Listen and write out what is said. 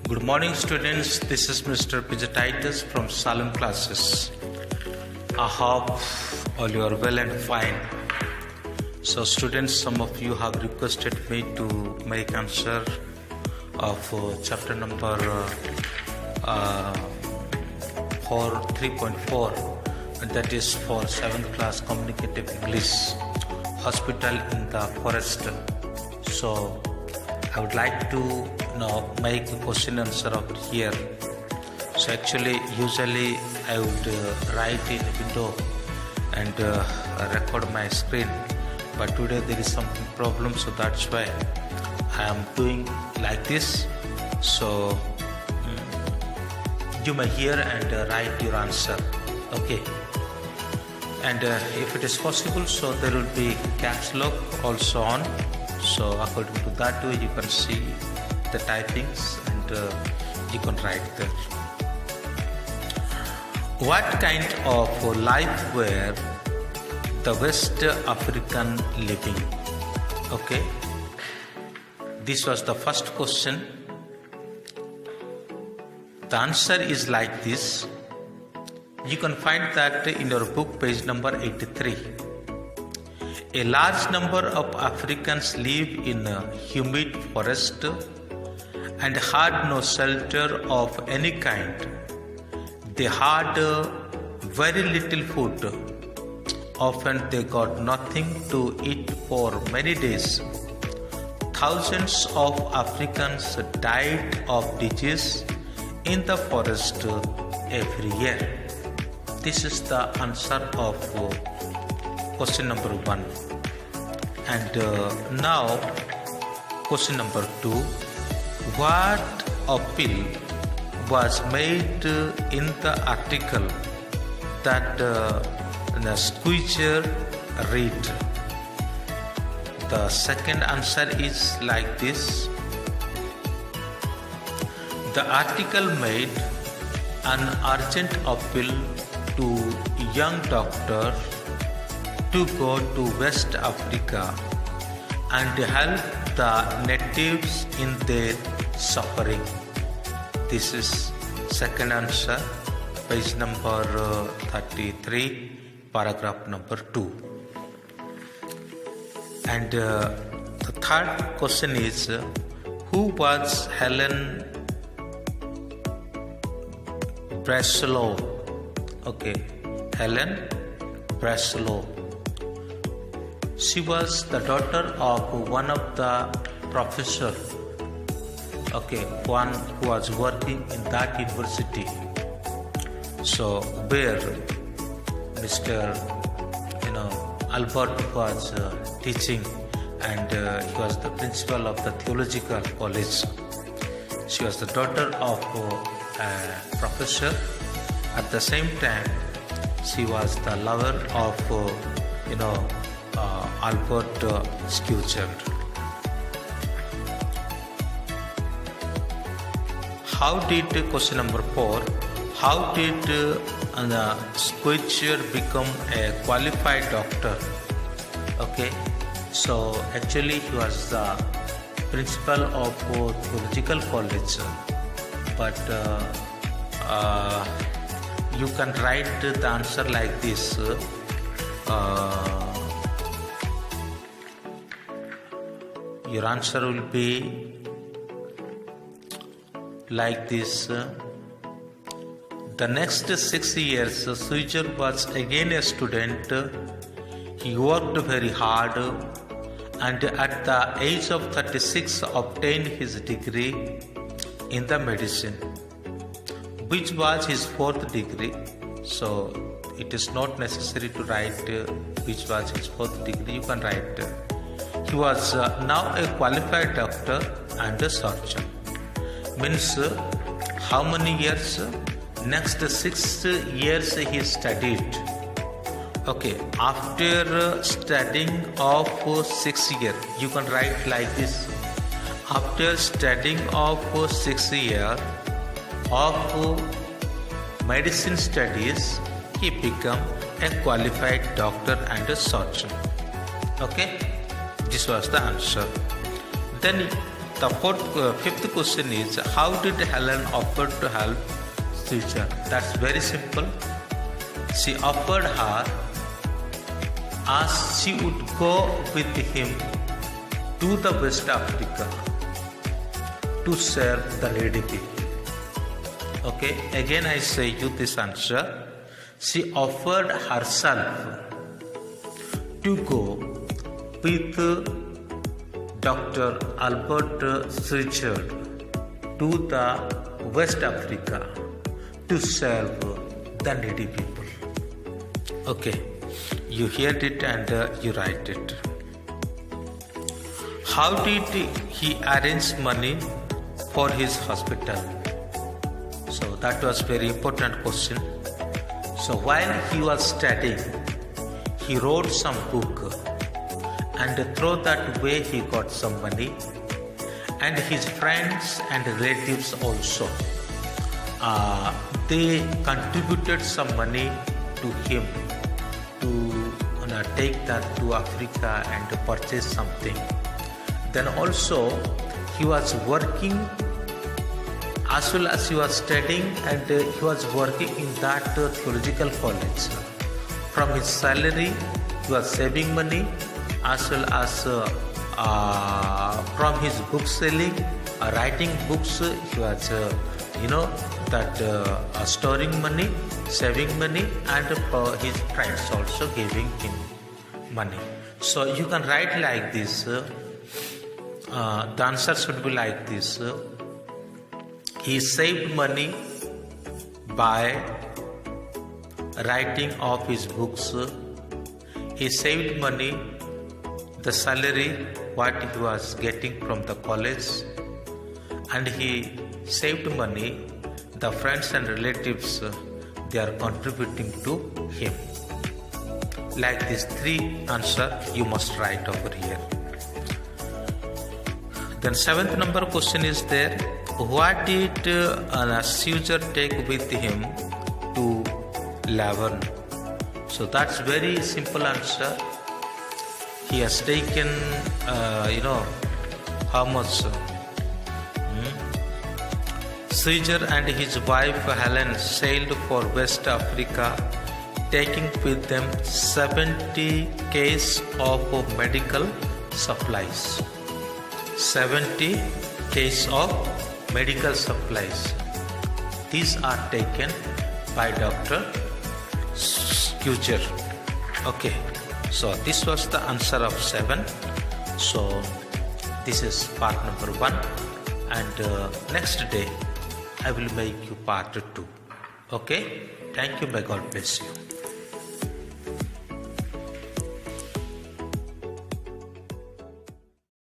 Good morning, students. This is Mr. Pijatitis from Salem classes. I hope all you are well and fine. So, students, some of you have requested me to make answer of chapter number 3.4, that is for 7th class communicative English, hospital in the forest. So, I would like to make a question answer over here. So actually, usually I would write in window and record my screen, but today there is some problem, so that's why I am doing like this. So you may hear and write your answer. Okay. And if it is possible, so there will be caps lock also on. So according to that way, you can see the typings and you can write there. What kind of life were the West African living? Okay, this was the first question. The answer is like this. You can find that in your book, page number 83. A large number of Africans live in a humid forest and had no shelter of any kind. They had very little food. Often they got nothing to eat for many days. Thousands of Africans died of disease in the forest every year. This is the answer of question number 1. And now question number 2. What appeal was made in the article that the squeezer read? The second answer is like this. The article made an urgent appeal to young doctors to go to West Africa and help the natives in their suffering. This is second answer, page number 33, paragraph number 2. And the third question is, who was Helen Breslow? Okay, Helen Breslow. She was the daughter of one of the professor, one who was working in that university. So where Mr. Albert was teaching, and he was the principal of the theological college. She was the daughter of a professor. At the same time, she was the lover of Albert Schweitzer. How did, question number 4, how did Schweitzer become a qualified doctor? Okay, so actually he was the principal of theological college, but you can write the answer like this. Your answer will be like this. The next 6 years, Schweitzer was again a student. He worked very hard and at the age of 36 obtained his degree in the medicine, which was his 4th degree. So it is not necessary to write which was his 4th degree. You can write he was now a qualified doctor and a surgeon. Means how many years? Next 6 years he studied. Okay, after studying of 6 years, you can write like this. After studying of 6 years of medicine studies, he became a qualified doctor and a surgeon. Okay, this was the answer. Then The fifth question is, how did Helen offer to help Caesar? That's very simple. She offered her as she would go with him to the West Africa to serve the needy people. Okay, again I say you this answer. She offered herself to go with Dr. Albert Schweitzer to the West Africa to serve the needy people. Okay, you heard it and you write it. How did he arrange money for his hospital? So that was very important question. So while he was studying, he wrote some book, and through that way he got some money, and his friends and relatives also they contributed some money to him to take that to Africa and to purchase something. Then also he was working as well as he was studying, and he was working in that theological college. From his salary he was saving money, as well as from his book selling, writing books, he was storing money, saving money, and his friends also giving him money. So you can write like this. The answer should be like this. He saved money by writing of his books. He saved money, the salary what he was getting from the college, and he saved money, the friends and relatives they are contributing to him. Like this 3 answer you must write over here. Then 7th number question is there. What did Caesar take with him to Laverne? So that's very simple answer. He has taken how much? Caesar and his wife Helen sailed for West Africa, taking with them 70 cases of medical supplies. 70 cases of medical supplies. These are taken by Dr. Schweitzer. Okay, so this was the answer of 7. So this is part number 1, and next day I will make you part 2. Okay, thank you. May God bless you.